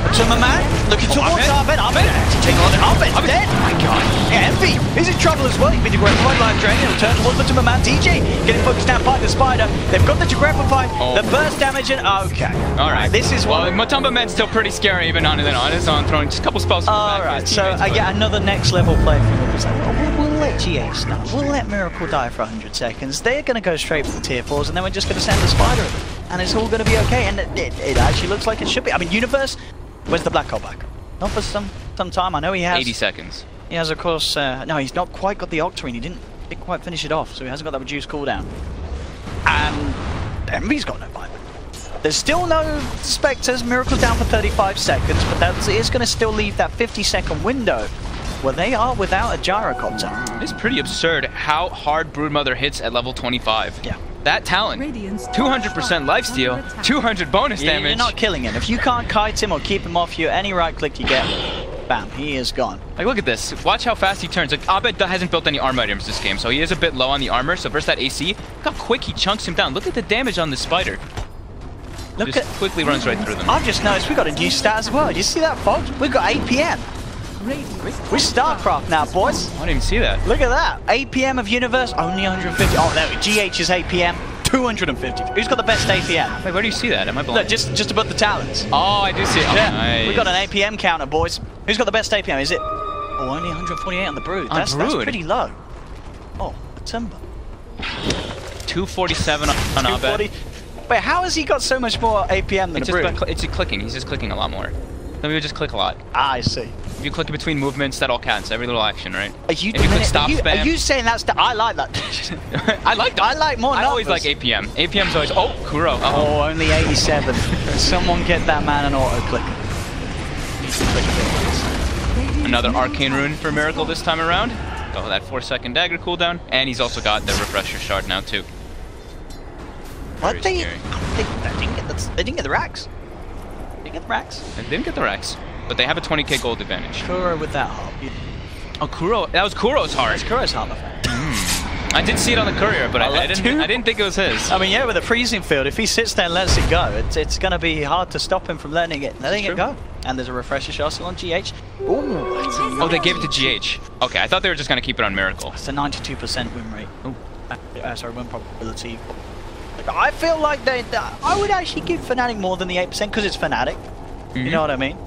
Tumamam looking towards Abed. Abed taking on it. Abed dead. Oh my god. Yeah, Envy. He's in trouble as well. He's been Degrappified life drain. He'll turn towards the Tumamam. DJ getting focused down by the Spider. They've got the Degrappified. The burst damage and okay. Alright. This is well, Matumba Man's still pretty scary even on his own, throwing just a couple spells. Alright, so I get another next level play from him. Like, we'll let GH know. We'll let Miracle die for 100 seconds. They're going to go straight for the tier 4s and then we're just going to send the Spider at them. And it's all going to be okay. And it actually looks like it should be. I mean, Universe, where's the Black Hole back? Not for some time. I know he has 80 seconds. He has, of course, no, he's not quite got the Octarine. He didn't quite finish it off, so he hasn't got that reduced cooldown. And Envy's got no buyback. There's still no Spectres. Miracle's down for 35 seconds, but that is going to still leave that 50-second window where they are without a gyrocopter. It's pretty absurd how hard Broodmother hits at level 25. Yeah. That talent, 200% lifesteal, 200 bonus damage. You're not killing him. If you can't kite him or keep him off you, any right click you get, bam, he is gone. Like, look at this. Watch how fast he turns. Like, Abed hasn't built any armor items this game, so he is a bit low on the armor. So versus that AC, look how quick he chunks him down. Look at the damage on this Spider. Look just quickly runs right through them. I've just noticed we got a new stat as well. Did you see that, folks? We've got 8 PM. We're StarCraft now, boys. I didn't even see that. Look at that. 8 PM of Universe, only 150. Oh, there we go. GH is 8 PM, 250. Who's got the best 8 PM? Wait, where do you see that? Am I blind? Look, just above the talents. Oh, I do see it. Oh, yeah. nice. We've got an 8 PM counter, boys. Who's got the best 8 PM? Is it? Oh, only 148 on the Brood. That's pretty low. Oh, the Timber. 247 on Abed. Wait, how has he got so much more APM than it's a Brood? It's clicking. He's just clicking a lot more. Then we would just click a lot. Ah, I see. If you click in between movements, that all counts. Every little action, right? Are you, if you click stop spam. Are you saying that's the... I like that. I like that. I like more numbers. I always like APM. APM's always... Oh, Kuro. Oh, only 87. Someone get that man an auto clicker. Another Arcane Rune for Miracle this time around. Got that 4-second dagger cooldown. And he's also got the Refresher Shard now, too. What? They didn't get the racks. They didn't get the racks. They didn't get the racks. But they have a 20k gold advantage. Kuro with that heart. Oh, Kuro. That was Kuro's heart. That's Kuro's heart. I did see it on the courier, but I didn't think it was his. I mean, yeah, with a freezing field, if he sits there and lets it go, it's going to be hard to stop him from letting it go. And there's a Refresher Shot still on GH. Ooh. Oh, they gave it to GH. Okay, I thought they were just going to keep it on Miracle. It's a 92% win rate. Sorry, win probability. I feel like I would actually give Fnatic more than the 8% because it's Fnatic. You know what I mean?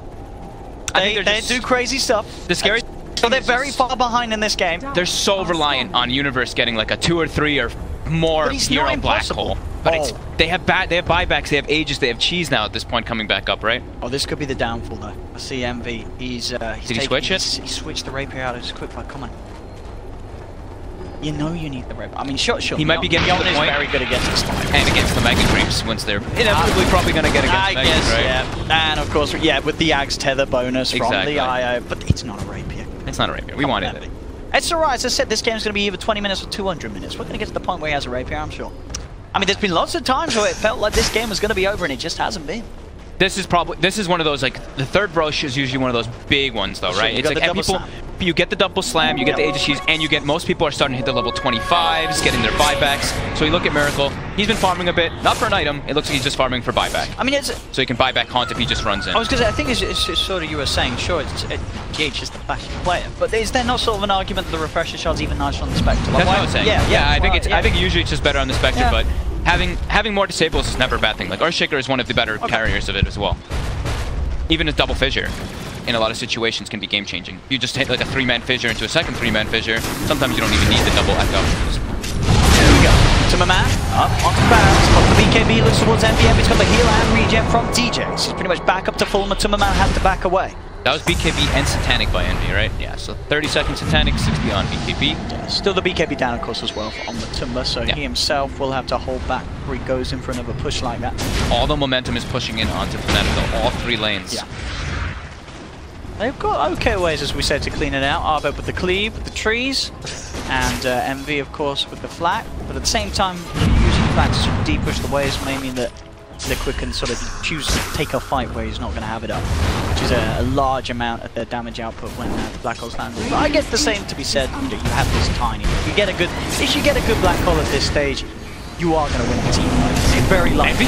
They do crazy stuff. The scary So they're very far behind in this game. They're so reliant on Universe getting like a 2 or 3 or more hero black hole. But they have buybacks, they have Aegis, they have Cheese now at this point coming back up, right? Oh, this could be the downfall though. I see MV. He's Did he switch it? He switched the rapier out of his quick fire. Come on. You know you need the rapier. I mean, sure. He might be getting to the point. Very good against this time. And against the Mega Creeps once they're inevitably probably going to get against Megas, guess, right? Yeah. And of course, yeah, with the Axe tether bonus from the IO. But it's not a rapier. It's not a rapier. We wanted it. It's alright. As I said, this game's going to be either 20 minutes or 200 minutes. We're going to get to the point where he has a rapier, I'm sure. I mean, there's been lots of times where it felt like this game was going to be over and it just hasn't been. This is one of those, like, the third Roche is usually one of those big ones though, right? It's like you get the double slam, you get the Aegis Cheese, and most people are starting to hit the level 25s, getting their buybacks. So you look at Miracle, he's been farming a bit, not for an item, it looks like he's just farming for buyback. I mean, so he can buy back Haunt if he just runs in. I was going to say, I think it's sort of you were saying, sure, GH is the flashy player, but is there not sort of an argument that the refresher shot's even nicer on the Spectre? That's what I was saying. I think usually it's just better on the Spectre, but having more disables is never a bad thing. Like, Earthshaker is one of the better carriers of it as well. Even a double fissure in a lot of situations can be game-changing. You just hit like a 3-man fissure into a second 3-man fissure. Sometimes you don't even need the double echo. There we go. Tuma up onto Barrels. Got the BKB, looks towards MVM. He's got the heal and regen from DJ. So he's pretty much back up to full. Tuma had to back away. That was BKB and Satanic by Envy, right? Yeah, so 30 seconds Satanic, 60 on BKB. Yeah, still the BKB down, of course, as well on the Tumba, so he himself will have to hold back before he goes in for another push like that. All the momentum is pushing in onto Fnatic, though, all 3 lanes. Yeah. They've got okay ways, as we said, to clean it out. Arbet with the cleave, with the trees, and MV, of course, with the flak. But at the same time, using flak to sort of de-push the waves may mean that Liquid can sort of choose to take a fight where he's not going to have it up, which is a large amount of their damage output when the Black Hole's landing. But I guess the same to be said, you have this tiny. If you get a good Black Hole at this stage, you are going to win the team fight. It's very likely.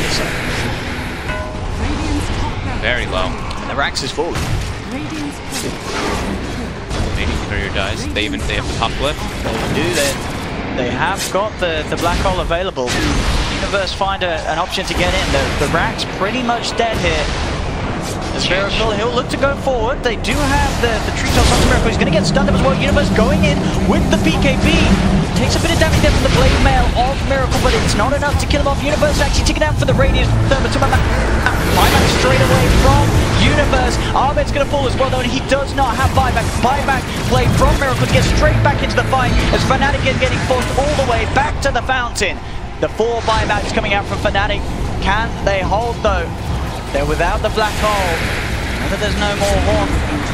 Very low. And the Rax is falling. Maybe Courier dies. They have the top flip. They have got the Black Hole available. Universe find an option to get in. The Rack's pretty much dead here. As Miracle, he'll look to go forward. They do have the Treetops onto Miracle. He's going to get stunned up as well. Universe going in with the BKB. Takes a bit of damage there from the Blade Mail of Miracle, but it's not enough to kill him off. Universe actually taking out for the Radius. Buyback straight away from Universe. Arbet's going to fall as well, though, and he does not have buyback. Buyback play from Miracle to get straight back into the fight as Fnatic is getting forced all the way back to the fountain. The 4 buybacks coming out from Fnatic. Can they hold, though? They're without the Black Hole. Remember, there's no more Horn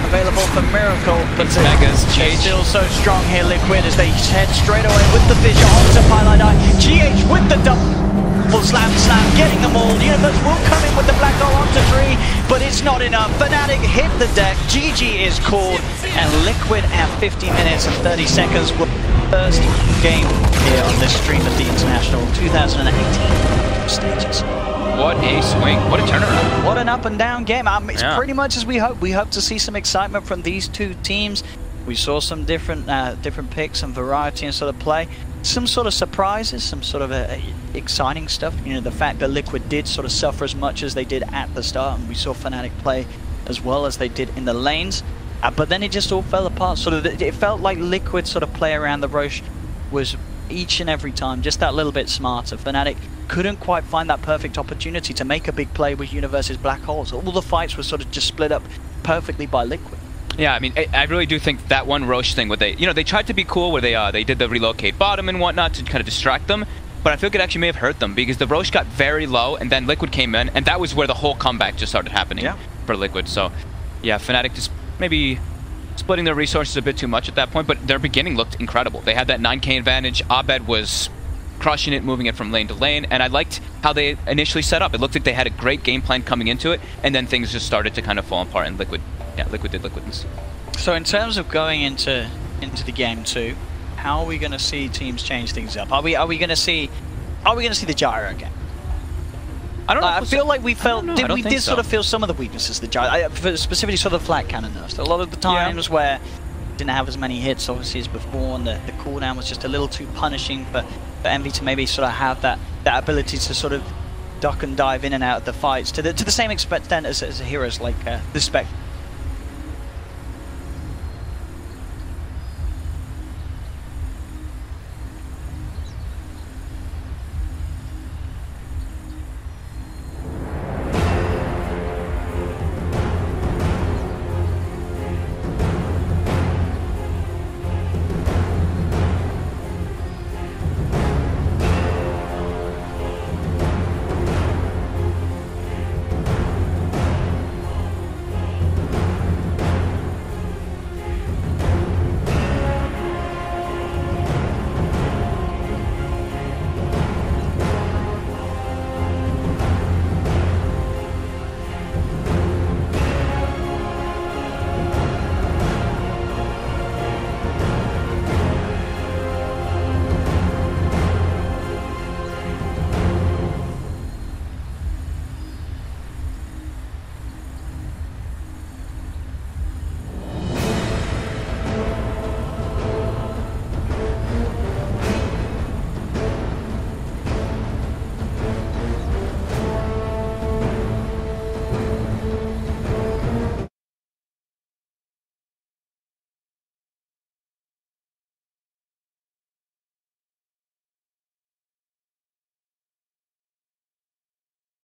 available for Miracle. But Megas, they're still so strong here, Liquid, as they head straight away with the fissure onto Pylon Eye. GH with the double slam, getting them all. Universe will come in with the Black Hole onto 3, but it's not enough. Fnatic hit the deck. GG is called, and Liquid at 50 minutes and 30 seconds will first game here on this stream of the International 2018 stages. What a swing. What a turnaround. What an up and down game. It's pretty much as we hope. We hope to see some excitement from these two teams. We saw some different picks and variety and sort of play. Some sort of surprises, some sort of exciting stuff. You know, the fact that Liquid did sort of suffer as much as they did at the start, and we saw Fnatic play as well as they did in the lanes. But then it just all fell apart. Sort of, it felt like Liquid sort of play around the Roche was each and every time just that little bit smarter. Fnatic couldn't quite find that perfect opportunity to make a big play with Universe's Black Holes. All the fights were sort of just split up perfectly by Liquid. Yeah, I mean, I really do think that one Roche thing where they tried to be cool where they did the relocate bottom and whatnot to kind of distract them, but I feel like it actually may have hurt them because the Roche got very low and then Liquid came in, and that was where the whole comeback just started happening for Liquid. So yeah, Fnatic just maybe splitting their resources a bit too much at that point, but their beginning looked incredible. They had that 9k advantage. Abed was crushing it, moving it from lane to lane, and I liked how they initially set up. It looked like they had a great game plan coming into it, and then things just started to kind of fall apart, and Liquid did Liquidness. So in terms of going into the game 2, how are we going to see teams change things up? Are we going to see the gyro again? I don't know. I feel like we felt we did so. sort of feel some of the weaknesses of the gyro, specifically sort of the flat cannon nerfs. A lot of the times where didn't have as many hits obviously as before, and the cooldown was just a little too punishing for Envy to maybe sort of have that ability to sort of duck and dive in and out of the fights to the same extent as heroes like the Spectre